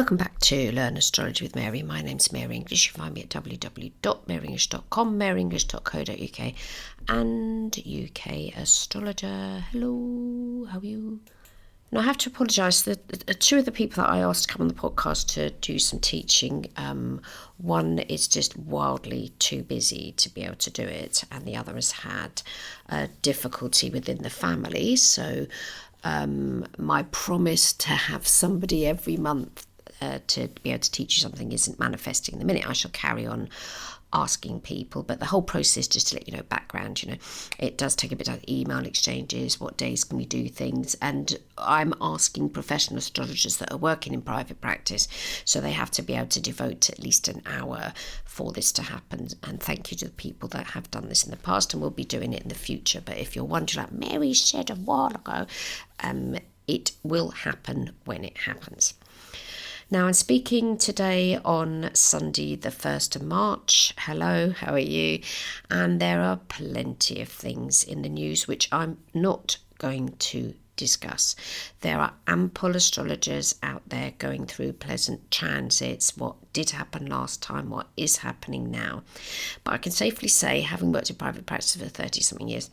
Welcome back to Learn Astrology with Mary. My name's Mary English. You can find me at www.maryenglish.com, maryenglish.co.uk, and UK Astrologer. Hello, how are you? Now, I have to apologise. Two of the people that I asked to come on the podcast to do some teaching, one is just wildly too busy to be able to do it, and the other has had difficulty within the family. So my promise to have somebody every month to be able to teach you something isn't manifesting. The minute I shall carry on asking people, but the whole process, just to let you know, background, it does take a bit of email exchanges, what days can we do things, and I'm asking professional astrologers that are working in private practice, so they have to be able to devote at least an hour for this to happen. And thank you to the people that have done this in the past and will be doing it in the future. But if you're wondering, like Mary said a while ago, it will happen when it happens. Now, I'm speaking today on Sunday, the 1st of March. Hello, how are you? And there are plenty of things in the news which I'm not going to discuss. There are ample astrologers out there going through pleasant transits, what did happen last time, what is happening now. But I can safely say, having worked in private practice for 30-something years,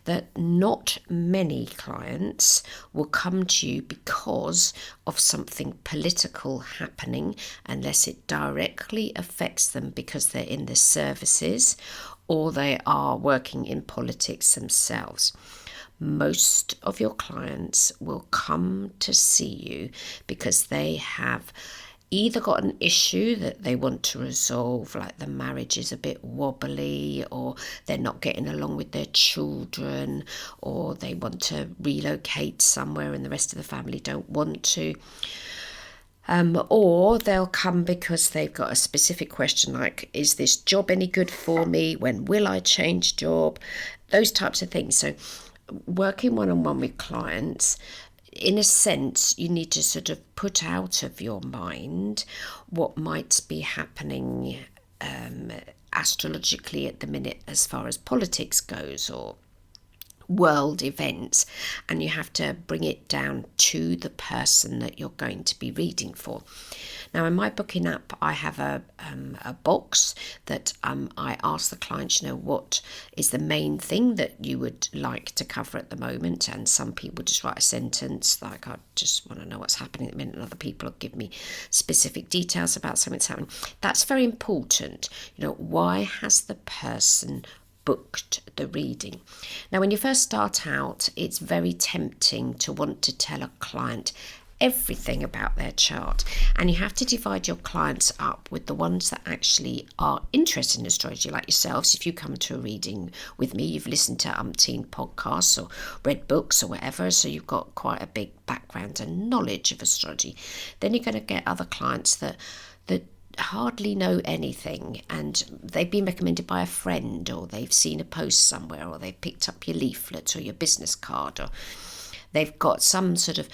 that not many clients will come to you because of something political happening, unless it directly affects them because they're in the services or they are working in politics themselves. Most of your clients will come to see you because they have either got an issue that they want to resolve, like the marriage is a bit wobbly, or they're not getting along with their children, or they want to relocate somewhere and the rest of the family don't want to. Or they'll come because they've got a specific question like, is this job any good for me? When will I change job? Those types of things. So working one-on-one with clients, in a sense, you need to sort of put out of your mind what might be happening astrologically at the minute as far as politics goes or world events, and you have to bring it down to the person that you're going to be reading for. Now, in my booking app, I have a box that I ask the clients, what is the main thing that you would like to cover at the moment? And some people just write a sentence like, I just want to know what's happening at the minute, and other people will give me specific details about something that's happening. That's very important. Why has the person booked the reading? Now, when you first start out, it's very tempting to want to tell a client everything about their chart, and you have to divide your clients up with the ones that actually are interested in astrology, like yourselves. If you come to a reading with me, you've listened to umpteen podcasts or read books or whatever, so you've got quite a big background and knowledge of astrology. Then you're going to get other clients that hardly know anything, and they've been recommended by a friend, or they've seen a post somewhere, or they've picked up your leaflet or your business card, or they've got some sort of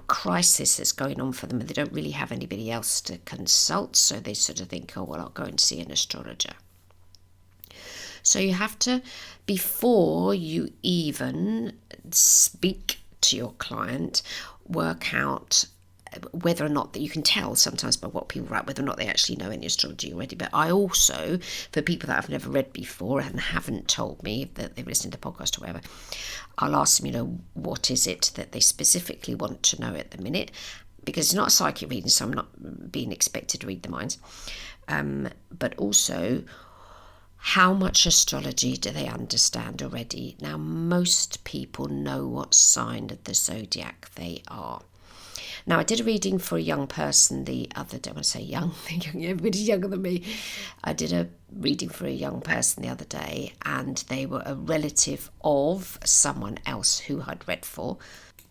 crisis that's going on for them and they don't really have anybody else to consult, so they sort of think, I'll go and see an astrologer. So you have to, before you even speak to your client, work out whether or not that you can tell sometimes by what people write, whether or not they actually know any astrology already. But I also, for people that I've never read before and haven't told me that they've listened to the podcast or whatever, I'll ask them, what is it that they specifically want to know at the minute? Because it's not a psychic reading, so I'm not being expected to read the minds. But also, how much astrology do they understand already? Now, most people know what sign of the zodiac they are. Now, I did a reading for a young person the other day. I want to say young, everybody's younger than me. I did a reading for a young person the other day, and they were a relative of someone else who I'd read for.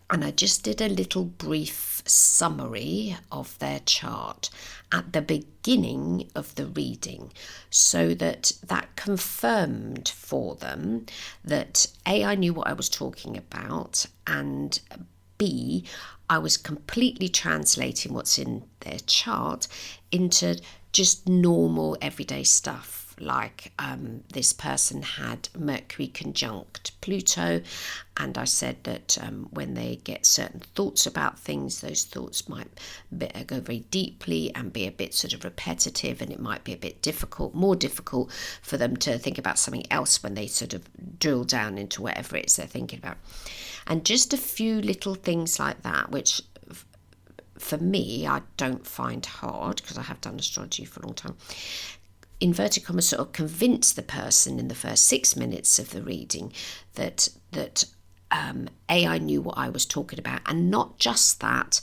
And I just did a little brief summary of their chart at the beginning of the reading, so that confirmed for them that A, I knew what I was talking about, and B, I was completely translating what's in their chart into just normal everyday stuff like this person had Mercury conjunct Pluto, and I said that when they get certain thoughts about things, those thoughts might go very deeply and be a bit sort of repetitive, and it might be a bit more difficult for them to think about something else when they sort of drill down into whatever it is they're thinking about. And just a few little things like that, which for me, I don't find hard, because I have done astrology for a long time. Inverted commas, sort of convince the person in the first 6 minutes of the reading that I knew what I was talking about, and not just that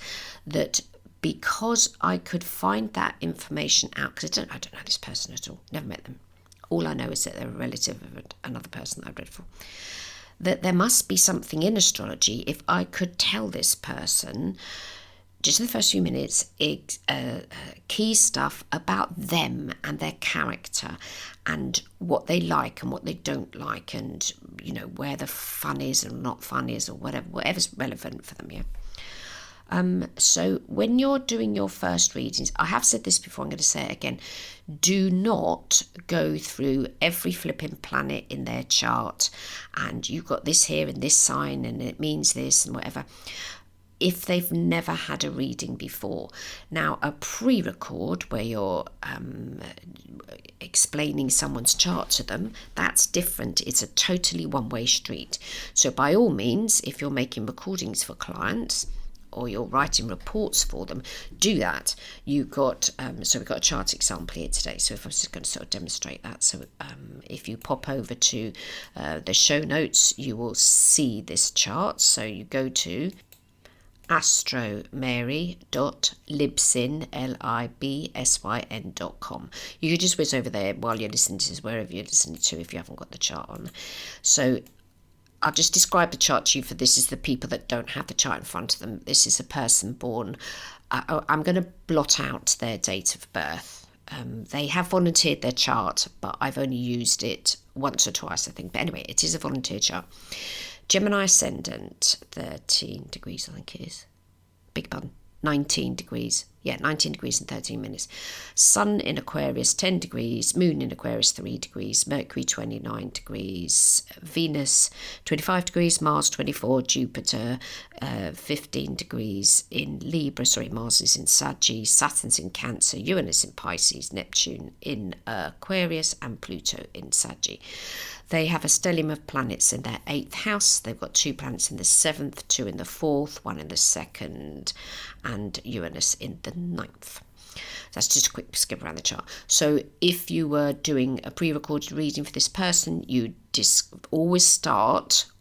because I could find that information out, because I don't know this person at all, never met them. All I know is that they're a relative of another person that I've read for. That there must be something in astrology if I could tell this person, just in the first few minutes, key stuff about them and their character and what they like and what they don't like, and where the fun is and not fun is, or whatever's relevant for them. So when you're doing your first readings, I have said this before, I'm going to say it again, do not go through every flipping planet in their chart and you've got this here and this sign and it means this and whatever, if they've never had a reading before. Now, a pre-record where you're explaining someone's chart to them, that's different. It's a totally one-way street. So by all means, if you're making recordings for clients or you're writing reports for them, do that. You've got, so we've got a chart example here today. So if I was just going to sort of demonstrate that. So if you pop over to the show notes, you will see this chart. So you go to astromary.libsyn, libsyn.com. You could just whiz over there while you're listening to this, wherever you're listening to, if you haven't got the chart on. So I'll just describe the chart to you, for this is the people that don't have the chart in front of them. This is a person born, I'm going to blot out their date of birth. They have volunteered their chart, but I've only used it once or twice, I think. But anyway, it is a volunteer chart. Gemini ascendant, 13 degrees, I think it is. Big pardon, 19 degrees. Yeah, 19 degrees and 13 minutes. Sun in Aquarius, 10 degrees. Moon in Aquarius, 3 degrees. Mercury, 29 degrees. Venus, 25 degrees. Mars, 24. Jupiter, 15 degrees in Libra. Sorry, Mars is in Sagittarius. Saturn's in Cancer. Uranus in Pisces. Neptune in Aquarius. And Pluto in Sagittarius. They have a stellium of planets in their 8th house. They've got 2 planets in the 7th, 2 in the 4th, 1 in the 2nd, and Uranus in the 9th. That's just a quick skip around the chart. So if you were doing a pre-recorded reading for this person, you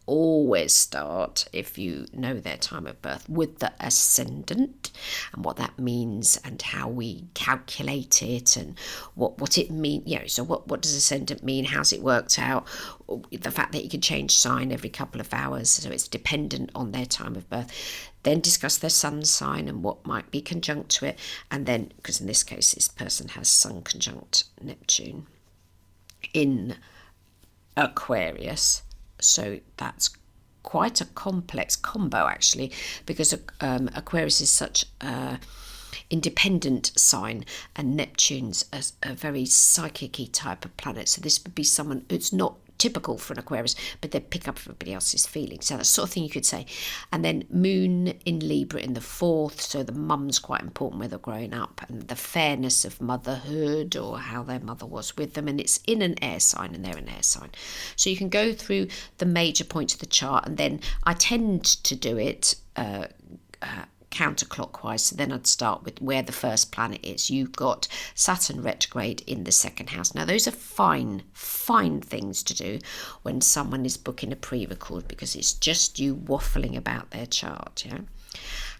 always start, if you know their time of birth, with the ascendant and what that means and how we calculate it and what it means. So what does ascendant mean? How's it worked out? The fact that you can change sign every couple of hours, so it's dependent on their time of birth. Then discuss their sun sign and what might be conjunct to it. And then, because in this case, this person has sun conjunct Neptune in Aquarius. So that's quite a complex combo, actually, because Aquarius is such a independent sign and Neptune's a very psychic-y type of planet. So this would be someone, it's not typical for an Aquarius, but they pick up everybody else's feelings. So that's the sort of thing you could say. And then Moon in Libra in the 4th, so the mum's quite important where they're growing up and the fairness of motherhood or how their mother was with them. And it's in an air sign and they're an air sign. So you can go through the major points of the chart, and then I tend to do it counterclockwise. So then I'd start with where the first planet is. You've got Saturn retrograde in the 2nd house. Now those are fine things to do when someone is booking a pre-record, because it's just you waffling about their chart.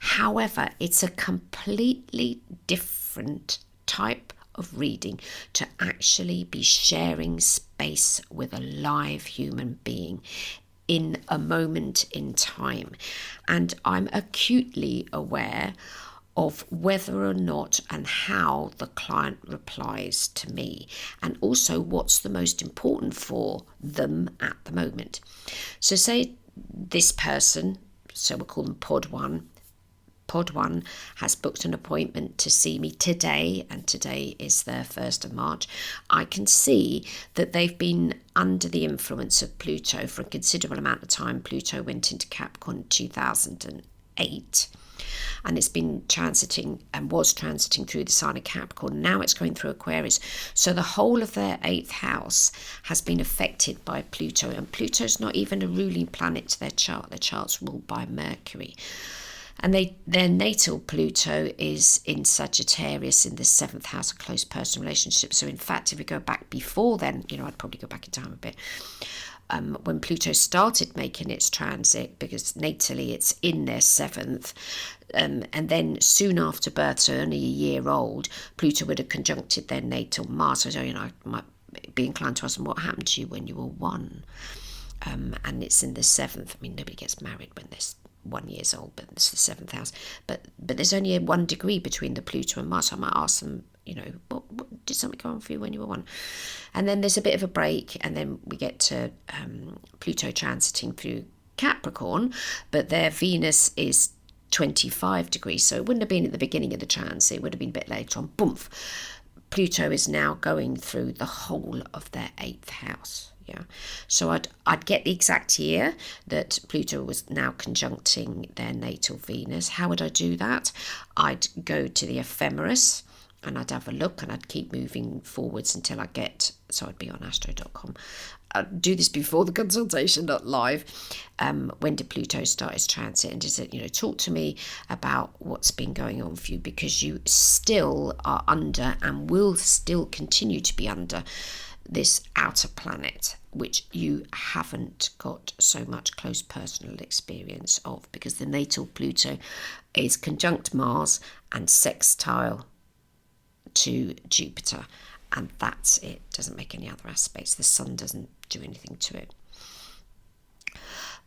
However, it's a completely different type of reading to actually be sharing space with a live human being in a moment in time. And I'm acutely aware of whether or not and how the client replies to me, and also what's the most important for them at the moment. So say this person, so we'll call them PodOne. PodOne has booked an appointment to see me today, and today is the 1st of March, I can see that they've been under the influence of Pluto for a considerable amount of time. Pluto went into Capricorn in 2008. And it's been transiting and was transiting through the sign of Capricorn. Now it's going through Aquarius. So the whole of their 8th house has been affected by Pluto. And Pluto's not even a ruling planet to their chart. Their chart's ruled by Mercury. And their natal Pluto is in Sagittarius in the 7th house of close personal relationships. So in fact, if we go back before then, I'd probably go back in time a bit. When Pluto started making its transit, because natally it's in their 7th, and then soon after birth, so only a year old, Pluto would have conjuncted their natal Mars. So, I might be inclined to ask them, what happened to you when you were 1? And it's in the 7th. I mean, nobody gets married when they're 1 year old, but it's the 7th house. But there's only 1 degree between the Pluto and Mars. So I might ask them, what did something go on for you when you were 1? And then there's a bit of a break, and then we get to Pluto transiting through Capricorn, but their Venus is 25 degrees, so it wouldn't have been at the beginning of the transit, it would have been a bit later on. Boom! Pluto is now going through the whole of their 8th house. Yeah, so I'd get the exact year that Pluto was now conjuncting their natal Venus. How would I do that? I'd go to the ephemeris, and I'd have a look, and I'd keep moving forwards until I get, so I'd be on astro.com. I'd do this before the consultation, not live. When did Pluto start its transit? And just said, talk to me about what's been going on for you, because you still are under and will still continue to be under this outer planet, which you haven't got so much close personal experience of, because the natal Pluto is conjunct Mars and sextile to Jupiter, and that's it. Doesn't make any other aspects. The sun doesn't do anything to it.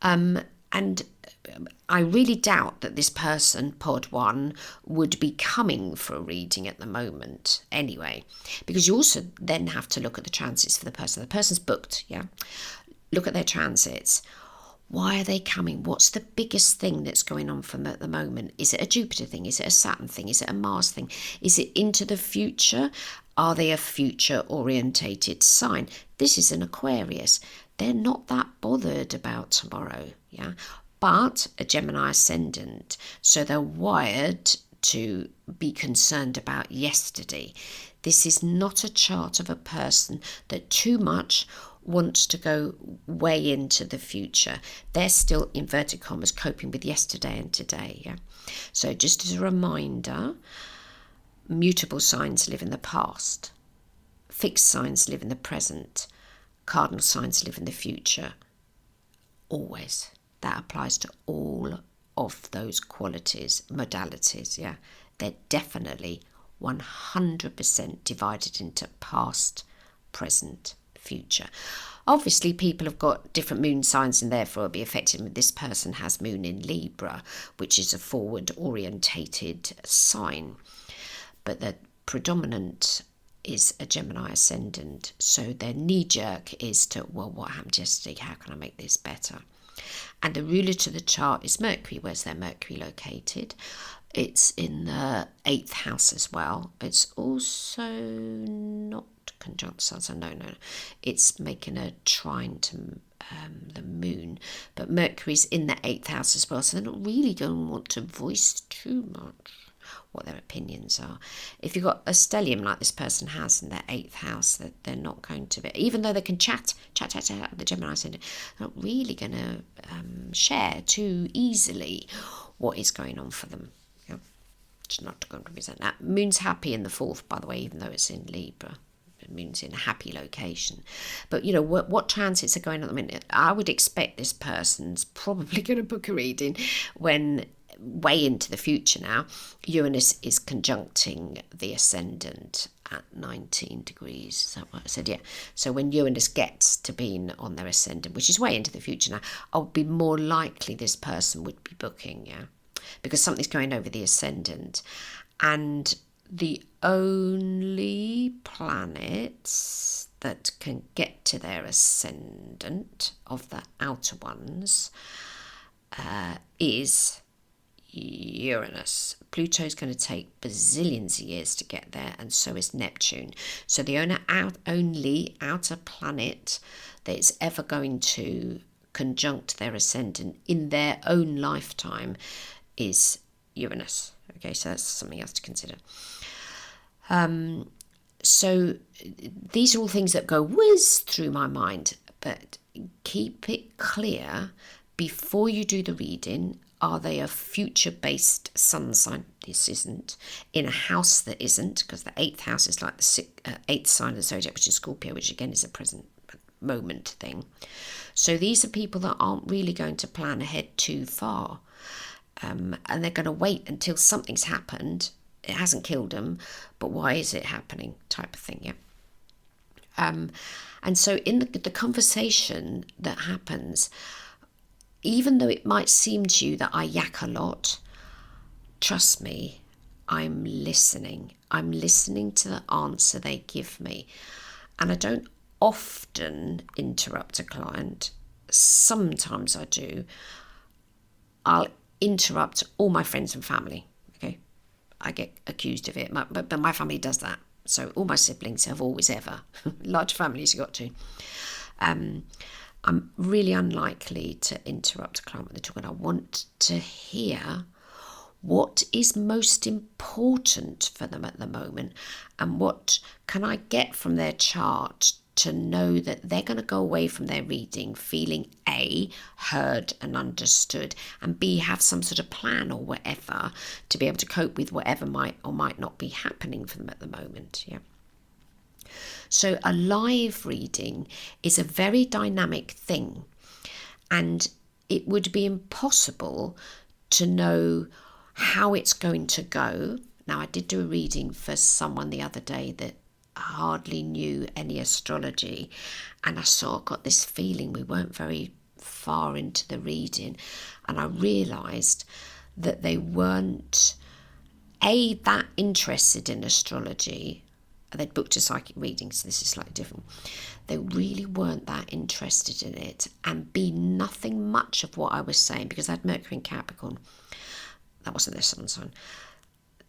And I really doubt that this person, PodOne, would be coming for a reading at the moment anyway, because you also then have to look at the transits for the person. The person's booked, yeah? Look at their transits. Why are they coming? What's the biggest thing that's going on for them at the moment? Is it a Jupiter thing? Is it a Saturn thing? Is it a Mars thing? Is it into the future? Are they a future-orientated sign? This is an Aquarius. They're not that bothered about tomorrow, yeah? But a Gemini ascendant, so they're wired to be concerned about yesterday. This is not a chart of a person that too much wants to go way into the future. They're still, inverted commas, coping with yesterday and today. Yeah. So just as a reminder, mutable signs live in the past. Fixed signs live in the present. Cardinal signs live in the future. Always. That applies to all of those qualities, modalities. Yeah. They're definitely 100% divided into past, present, future. Obviously, people have got different moon signs and therefore will be affected. This person has moon in Libra, which is a forward orientated sign, but the predominant is a Gemini ascendant, so their knee-jerk is to, well, what happened yesterday? How can I make this better? And the ruler to the chart is Mercury. Where's their Mercury located? It's in the 8th house as well. It's also not conjunct Sun, so no. It's making a trine to the moon. But Mercury's in the 8th house as well, so they're not really going to want to voice too much what their opinions are. If you've got a stellium like this person has in their 8th house, that they're not going to be, even though they can chat, the Gemini said, they're not really going to share too easily what is going on for them. Yeah. It's not going to represent that. Moon's happy in the 4th, by the way, even though it's in Libra. The moon's in a happy location. But, what transits are going on at the minute? I would expect this person's probably going to book a reading when, way into the future now, Uranus is conjuncting the ascendant at 19 degrees. Is that what I said? Yeah. So when Uranus gets to being on their ascendant, which is way into the future now, I would be more likely this person would be booking, yeah, because something's going over the ascendant. And the only planets that can get to their ascendant of the outer ones is Uranus. Pluto's going to take bazillions of years to get there, and so is Neptune. So the only outer planet that is ever going to conjunct their ascendant in their own lifetime is Uranus. Okay, so that's something else to consider. So these are all things that go whiz through my mind, but keep it clear before you do the reading. Are they a future-based sun sign? This isn't. In a house that isn't, because the 8th house is like the 8th sign of the zodiac, which is Scorpio, which again is a present moment thing. So these are people that aren't really going to plan ahead too far. And they're going to wait until something's happened. It hasn't killed them, but why is it happening? Type of thing, yeah. And so in the conversation that happens, even though it might seem to you that I yak a lot, trust me, I'm listening. I'm listening to the answer they give me. And I don't often interrupt a client. Sometimes I do. I'll interrupt all my friends and family. Okay, I get accused of it, but my family does that. So all my siblings have always ever. Large families you got to. I'm really unlikely to interrupt a client when they're talking. I want to hear what is most important for them at the moment, and what can I get from their chart to know that they're going to go away from their reading feeling A, heard and understood, and B, have some sort of plan or whatever to be able to cope with whatever might or might not be happening for them at the moment. Yeah. So a live reading is a very dynamic thing, and it would be impossible to know how it's going to go. Now, I did do a reading for someone the other day that hardly knew any astrology, and I sort of got this feeling we weren't very far into the reading, and I realised that they weren't that interested in astrology. They'd booked a psychic reading, so this is slightly different. They really weren't that interested in it, and B, nothing much of what I was saying, because I had Mercury in Capricorn, that wasn't their sun sign,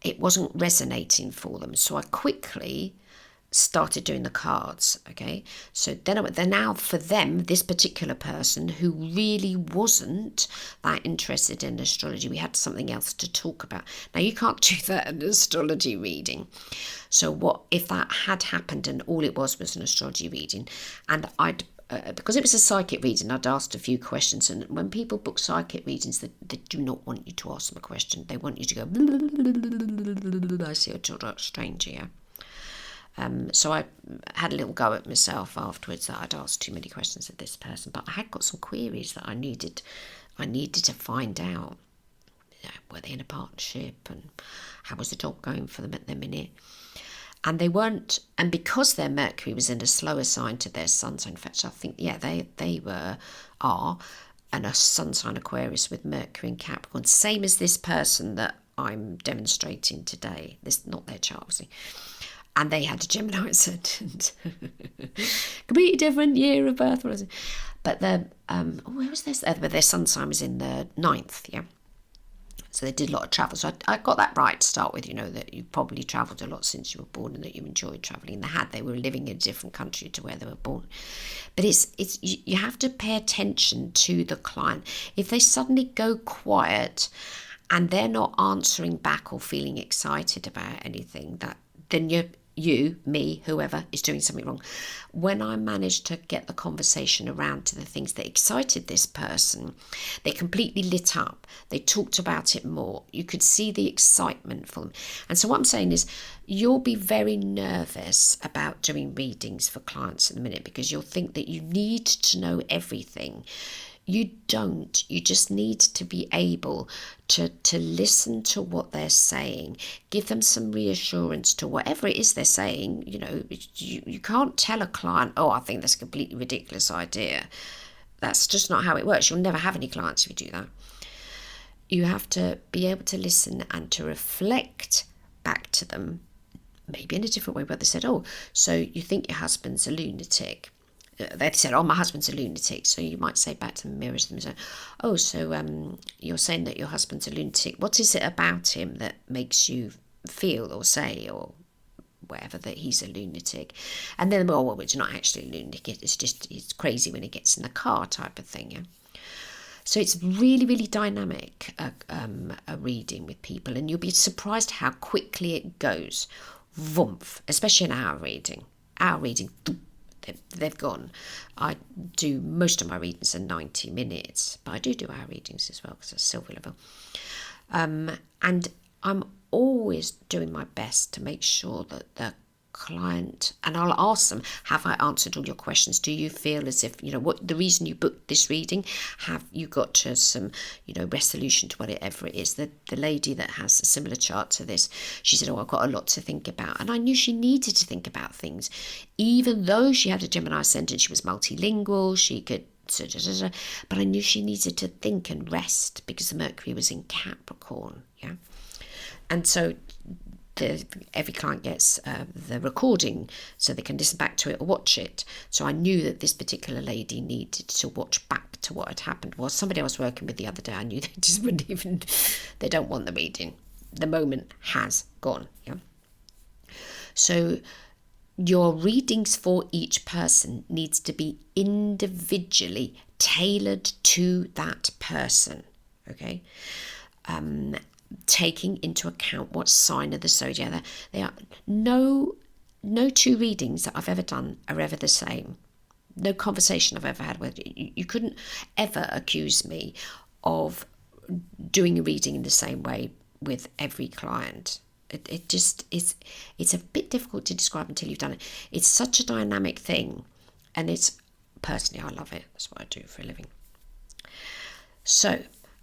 it wasn't resonating for them. So I quickly started doing the cards. Okay, so then now for them, this particular person who really wasn't that interested in astrology, we had something else to talk about. Now you can't do that in an astrology reading. So what if that had happened and all it was an astrology reading, and I'd because it was a psychic reading, I'd asked a few questions, and when people book psychic readings, they do not want you to ask them a question. They want you to go, I see a stranger, yeah. So I had a little go at myself afterwards that I'd asked too many questions of this person, but I had got some queries that I needed to find out. You know, were they in a partnership, and how was the job going for them at the minute? And they weren't, and because their Mercury was in a slower sign to their sun sign, in fact, I think, yeah, they are, and a sun sign Aquarius with Mercury in Capricorn, same as this person that I'm demonstrating today. This not their chart, obviously. And they had a Gemini ascendant. Completely different year of birth. What is it? But where was this? But their sun sign was in the 9th, yeah. So they did a lot of travel. So I got that right to start with, you know, that you probably travelled a lot since you were born and that you enjoyed travelling. They were living in a different country to where they were born. But it's you have to pay attention to the client. If they suddenly go quiet and they're not answering back or feeling excited about anything, then you, me, whoever is doing something wrong. When I managed to get the conversation around to the things that excited this person, they completely lit up. They talked about it more. You could see the excitement for them. And so what I'm saying is, you'll be very nervous about doing readings for clients in a minute, because you'll think that you need to know everything. You don't. You just need to be able to listen to what they're saying, give them some reassurance to whatever it is they're saying. You know, you can't tell a client, oh, I think that's a completely ridiculous idea. That's just not how it works. You'll never have any clients if you do that. You have to be able to listen and to reflect back to them, maybe in a different way, where they said, oh, so you think your husband's a lunatic. they said, oh, my husband's a lunatic. So you might say back to the mirrors them and say, oh, so you're saying that your husband's a lunatic. What is it about him that makes you feel or say or whatever that he's a lunatic? And then, well, it's not actually a lunatic. It's crazy when he gets in the car type of thing. Yeah. So it's really, really dynamic, a reading with people. And you'll be surprised how quickly it goes. Vumph, especially in our reading. They've gone. I do most of my readings in 90 minutes, but I do our readings as well because it's silver level. And I'm always doing my best to make sure that the client, and I'll ask them, have I answered all your questions? Do you feel as if, what the reason you booked this reading, have you got to some, resolution to whatever it is? The lady that has a similar chart to this, she said, oh, I've got a lot to think about. And I knew she needed to think about things. Even though she had a Gemini ascendant, she was multilingual, she could, but I knew she needed to think and rest because the Mercury was in Capricorn, yeah? And so every client gets the recording so they can listen back to it or watch it. So I knew that this particular lady needed to watch back to what had happened. Well, somebody I was working with the other day, I knew they just wouldn't even, they don't want the reading. The moment has gone. Yeah. So your readings for each person needs to be individually tailored to that person. Okay. Taking into account what sign of the zodiac they are. No two readings that I've ever done are ever the same. No conversation I've ever had with you couldn't ever accuse me of doing a reading in the same way with every client. It just is. It's a bit difficult to describe until you've done it. It's such a dynamic thing, and it's personally I love it. That's what I do for a living. So.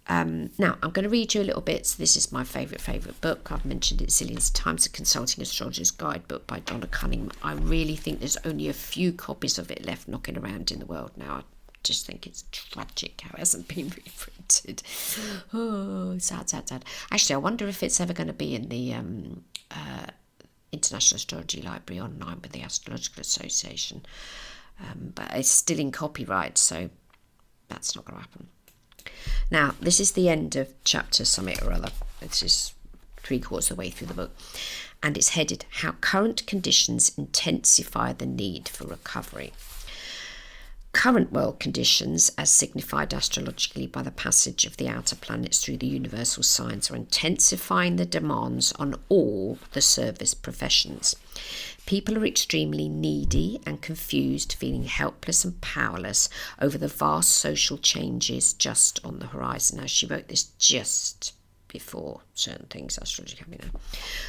Now, I'm going to read you a little bit. So this is my favourite book. I've mentioned it zillions of times, The Consulting Astrologer's Guidebook by Donna Cunningham. I really think there's only a few copies of it left knocking around in the world now. I just think it's tragic how it hasn't been reprinted. Oh, sad. Actually, I wonder if it's ever going to be in the International Astrology Library online with the Astrological Association. But it's still in copyright, so that's not going to happen. Now, this is the end of chapter something or other. This is 3/4 of the way through the book. And it's headed, How Current Conditions Intensify the Need for Recovery. Current world conditions, as signified astrologically by the passage of the outer planets through the universal signs, are intensifying the demands on all the service professions. People are extremely needy and confused, feeling helpless and powerless over the vast social changes just on the horizon. Now, she wrote this just before certain things astrology coming out.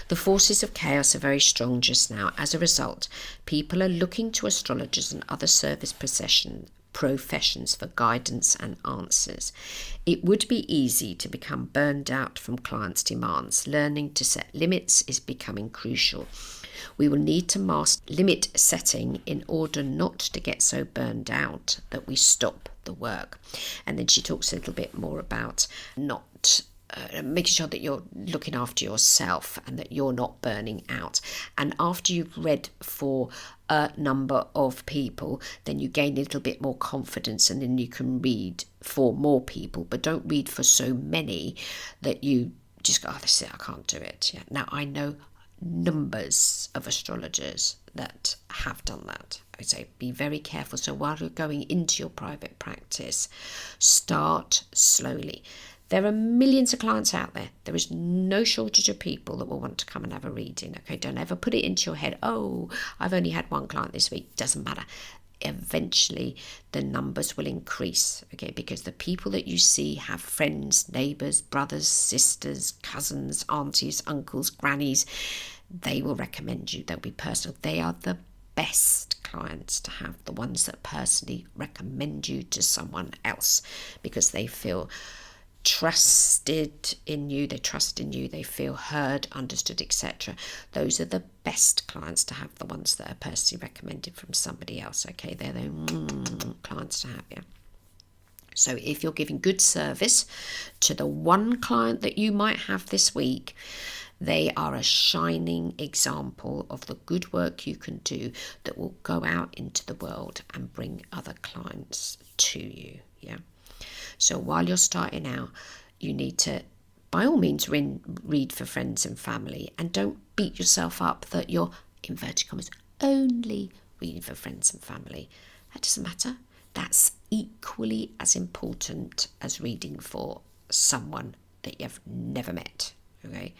The forces of chaos are very strong just now. As a result, people are looking to astrologers and other service professions for guidance and answers. It would be easy to become burned out from clients' demands. Learning to set limits is becoming crucial. We will need to master limit setting in order not to get so burned out that we stop the work. And then she talks a little bit more about not making sure that you're looking after yourself and that you're not burning out. And after you've read for a number of people, then you gain a little bit more confidence, and then you can read for more people, but don't read for so many that you just go, oh, that's it, I can't do it. Yeah. Now, I know numbers of astrologers that have done that. I say be very careful. So while you're going into your private practice, start slowly. There are millions of clients out there. There is no shortage of people that will want to come and have a reading. Okay, don't ever put it into your head, oh, I've only had one client this week. Doesn't matter. Eventually the numbers will increase, okay, because the people that you see have friends, neighbours, brothers, sisters, cousins, aunties, uncles, grannies. They will recommend you. They'll be personal. They are the best clients to have, the ones that personally recommend you to someone else because they feel trusted in you, they trust in you, they feel heard, understood, etc. Those are the best clients to have, the ones that are personally recommended from somebody else. Okay, they're the clients to have. Yeah. So if you're giving good service to the one client that you might have this week, They are a shining example of the good work you can do that will go out into the world and bring other clients to you. Yeah. So while you're starting out, you need to, by all means, read for friends and family, and don't beat yourself up that you're, inverted commas, only reading for friends and family. That doesn't matter. That's equally as important as reading for someone that you've never met, okay?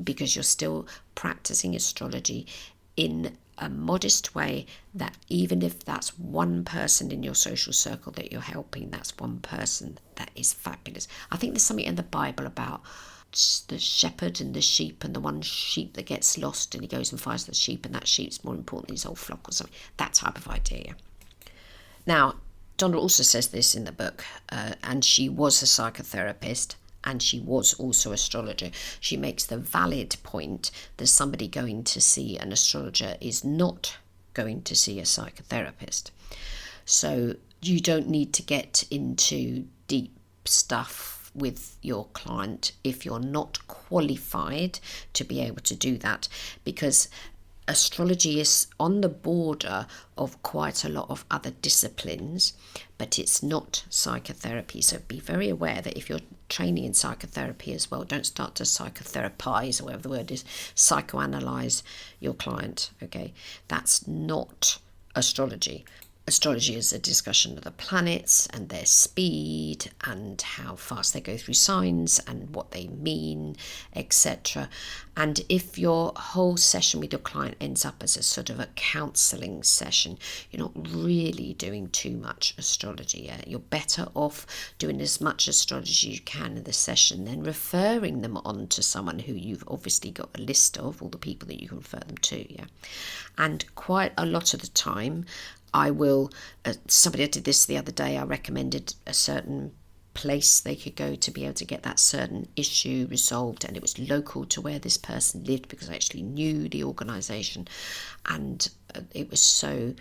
Because you're still practicing astrology in a modest way, that even if that's one person in your social circle that you're helping, that's one person that is fabulous. I think there's something in the Bible about the shepherd and the sheep, and the one sheep that gets lost and he goes and finds the sheep, and that sheep's more important than his whole flock or something. That type of idea. Now, Donna also says this in the book, and she was a psychotherapist, and she was also an astrologer. She makes the valid point that somebody going to see an astrologer is not going to see a psychotherapist. So you don't need to get into deep stuff with your client if you're not qualified to be able to do that, because astrology is on the border of quite a lot of other disciplines, but it's not psychotherapy. So be very aware that if you're training in psychotherapy as well, don't start to psychotherapize, or whatever the word is, psychoanalyze your client, okay? That's not astrology. Astrology is a discussion of the planets and their speed and how fast they go through signs and what they mean, etc. And if your whole session with your client ends up as a sort of a counselling session, you're not really doing too much astrology. Yeah? You're better off doing as much astrology as you can in the session, then referring them on to someone who you've obviously got a list of, all the people that you can refer them to. Yeah, and quite a lot of the time, I will, somebody did this the other day, I recommended a certain place they could go to be able to get that certain issue resolved, and it was local to where this person lived because I actually knew the organisation, and it was so,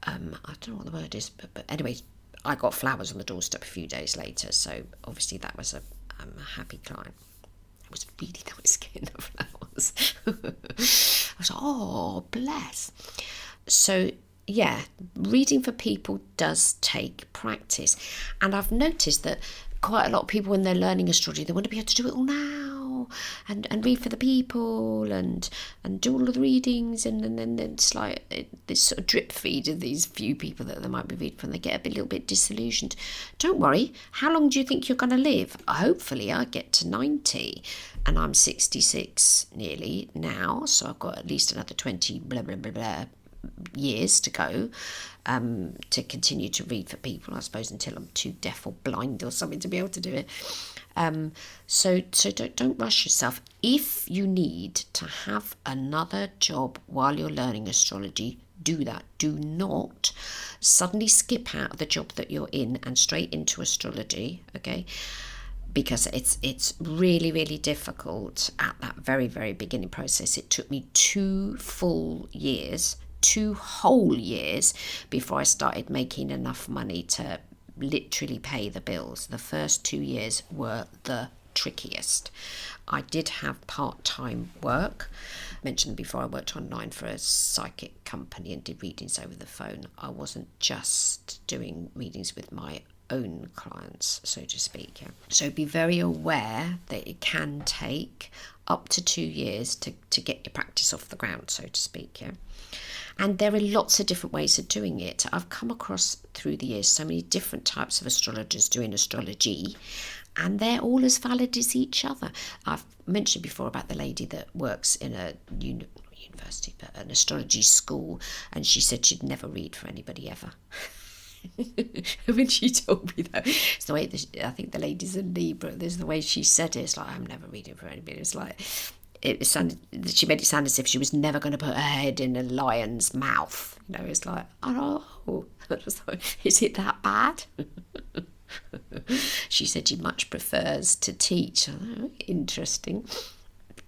I don't know what the word is, but anyway, I got flowers on the doorstep a few days later, so obviously that was a happy client. It was really nice getting the flowers. I was like, oh, bless. So yeah, reading for people does take practice. And I've noticed that quite a lot of people, when they're learning astrology, they want to be able to do it all now and read for the people and do all of the readings. And then it's like this sort of drip feed of these few people that they might be reading from. They get a little bit disillusioned. Don't worry. How long do you think you're going to live? Hopefully I get to 90. And I'm 66 nearly now. So I've got at least another 20 blah, blah, blah, blah years to go to continue to read for people, I suppose, until I'm too deaf or blind or something to be able to do it. So don't rush yourself. If you need to have another job while you're learning astrology, do that. Do not suddenly skip out of the job that you're in and straight into astrology, okay? Because it's really, really difficult at that very, very beginning process. It took me 2 whole years before I started making enough money to literally pay the bills. The first 2 years were the trickiest. I did have part-time work. I mentioned before, I worked online for a psychic company and did readings over the phone. I wasn't just doing readings with my own clients, so to speak. Yeah. So be very aware that it can take up to 2 years to get your practice off the ground, so to speak. Yeah. And there are lots of different ways of doing it. I've come across through the years so many different types of astrologers doing astrology, and they're all as valid as each other. I've mentioned before about the lady that works in a university, but an astrology school, and she said she'd never read for anybody ever. When she told me that, it's the way I think the lady's a Libra. There's the way she said it. It's like, I'm never reading for anybody. It's like she made it sound as if she was never going to put her head in a lion's mouth. You know, it's like, oh, is it that bad? She said she much prefers to teach. Oh, interesting.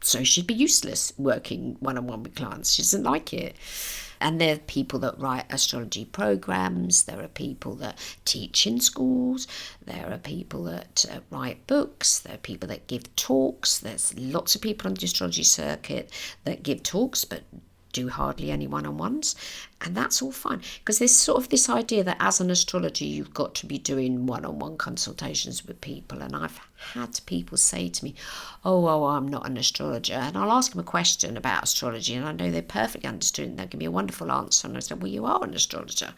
So she'd be useless working one-on-one with clients. She doesn't like it. And there are people that write astrology programs. There are people that teach in schools. There are people that write books. There are people that give talks. There's lots of people on the astrology circuit that give talks but do hardly any one-on-ones, and that's all fine, because there's sort of this idea that as an astrologer you've got to be doing one-on-one consultations with people. And I've had people say to me, oh, I'm not an astrologer, and I'll ask them a question about astrology and I know they're perfectly understood and they'll give me a wonderful answer, and I said, well, you are an astrologer.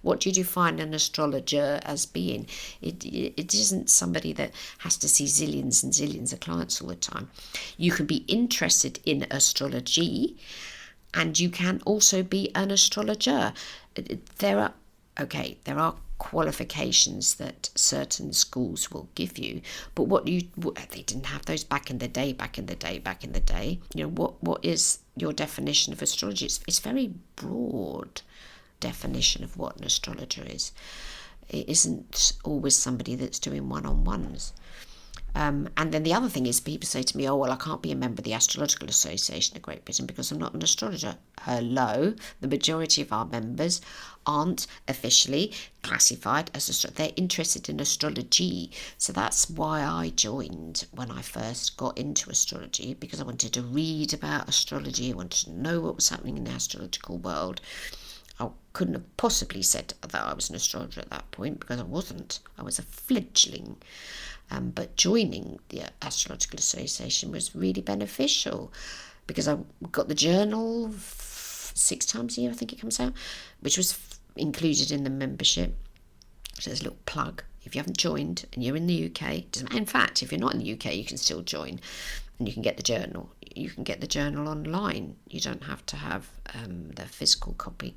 What do you define an astrologer as being? It isn't somebody that has to see zillions and zillions of clients all the time. You can be interested in astrology, and you can also be an astrologer. There are qualifications that certain schools will give you, but they didn't have those back in the day. You know, what is your definition of astrology? It's very broad definition of what an astrologer is. It isn't always somebody that's doing one-on-ones. And then the other thing is, people say to me, oh, well, I can't be a member of the Astrological Association of Great Britain because I'm not an astrologer. Hello, the majority of our members aren't officially classified as they're interested in astrology. So that's why I joined when I first got into astrology, because I wanted to read about astrology. I wanted to know what was happening in the astrological world. I couldn't have possibly said that I was an astrologer at that point, because I wasn't. I was a fledgling. But joining the Astrological Association was really beneficial, because I got the journal 6 times a year, I think it comes out, which was included in the membership. So there's a little plug. If you haven't joined and you're in the UK, in fact, if you're not in the UK, you can still join and you can get the journal. You can get the journal online. You don't have to have the physical copy.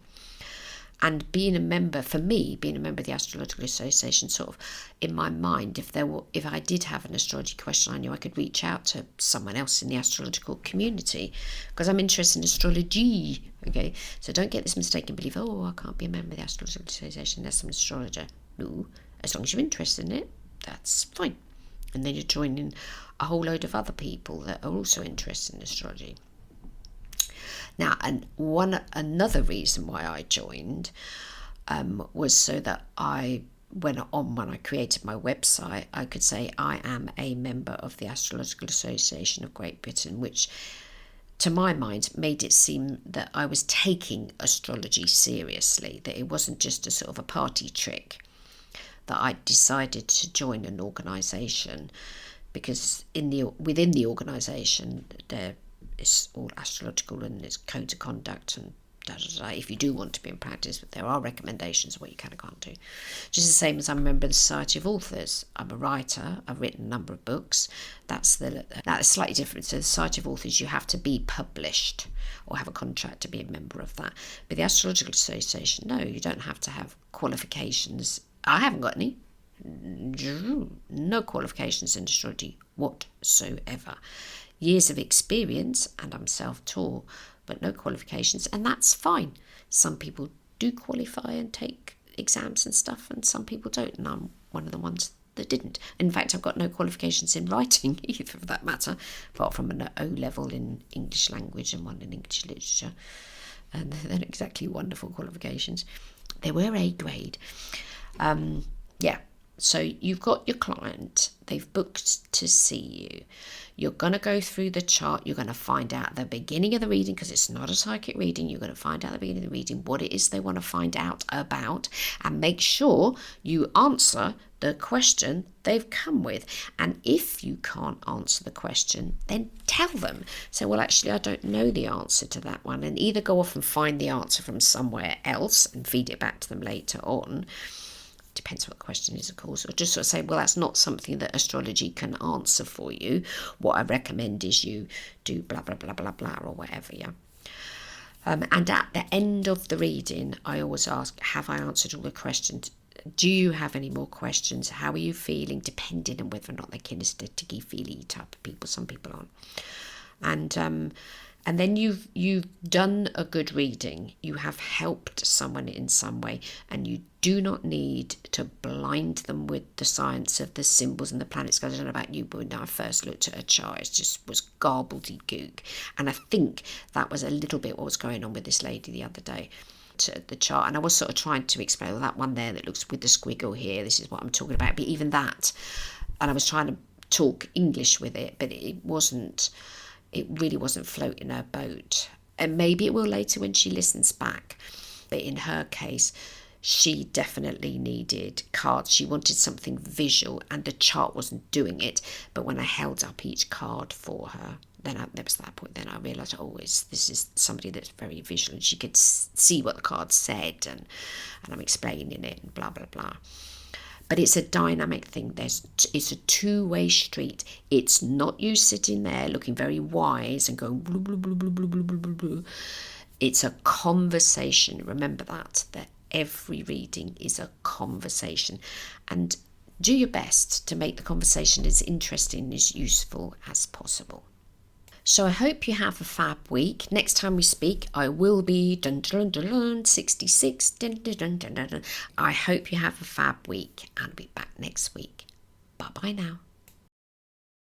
And being a member of the Astrological Association, sort of in my mind, if I did have an astrology question, I knew I could reach out to someone else in the astrological community, because I'm interested in astrology. Okay, so don't get this mistake and believe, oh, I can't be a member of the Astrological Association unless I'm an astrologer. No, as long as you're interested in it, that's fine. And then you're joining a whole load of other people that are also interested in astrology. Now, and another reason why I joined was so that when I created my website, I could say I am a member of the Astrological Association of Great Britain, which, to my mind, made it seem that I was taking astrology seriously, that it wasn't just a sort of a party trick, that I decided to join an organisation, because within the organisation it's all astrological and it's codes of conduct and if you do want to be in practice, but there are recommendations of what you can and can't do. Just the same as I'm a member of the Society of Authors. I'm a writer. I've written a number of books. That's slightly different. So the Society of Authors, you have to be published or have a contract to be a member of that. But the Astrological Association, no, you don't have to have qualifications. I haven't got any. No qualifications in astrology whatsoever. Years of experience, and I'm self-taught, but no qualifications, and that's fine. Some people do qualify and take exams and stuff, and some people don't, and I'm one of the ones that didn't. In fact, I've got no qualifications in writing either, for that matter, apart from an O level in English language and one in English literature, and they're not exactly wonderful qualifications. They were A grade. So you've got your client, they've booked to see you. You're going to go through the chart. You're going to find out at the beginning of the reading, because it's not a psychic reading. You're going to find out at the beginning of the reading what it is they want to find out about, and make sure you answer the question they've come with. And if you can't answer the question, then tell them. So, well, actually, I don't know the answer to that one, and either go off and find the answer from somewhere else and feed it back to them later on. Depends what the question is, of course, or just sort of say, well, that's not something that astrology can answer for you. What I recommend is you do blah, blah, blah, blah, blah, or whatever, yeah. And at the end of the reading, I always ask, have I answered all the questions? Do you have any more questions? How are you feeling? Depending on whether or not they're kinesthetic, feely type of people. Some people aren't. And then you've done a good reading. You have helped someone in some way, and you do not need to blind them with the science of the symbols and the planets. Because I don't know about you, but when I first looked at her chart, it just was gobbledygook. And I think that was a little bit what was going on with this lady the other day. To the chart, and I was sort of trying to explain, well, that one there that looks with the squiggle here, this is what I'm talking about. But even that, and I was trying to talk English with it, but it really wasn't floating her boat. And maybe it will later when she listens back. But in her case, she definitely needed cards. She wanted something visual, and the chart wasn't doing it. But when I held up each card for her, then there was that point. Then I realised, this is somebody that's very visual, and she could see what the card said, and I'm explaining it, and blah blah blah. But it's a dynamic thing. It's a two-way street. It's not you sitting there looking very wise and going blah blah blah blah blah blah blah blah. It's a conversation. Remember that every reading is a conversation, and do your best to make the conversation as interesting and as useful as possible. So I hope you have a fab week. Next time we speak, I will be 66. I hope you have a fab week, and I'll be back next week. Bye bye now.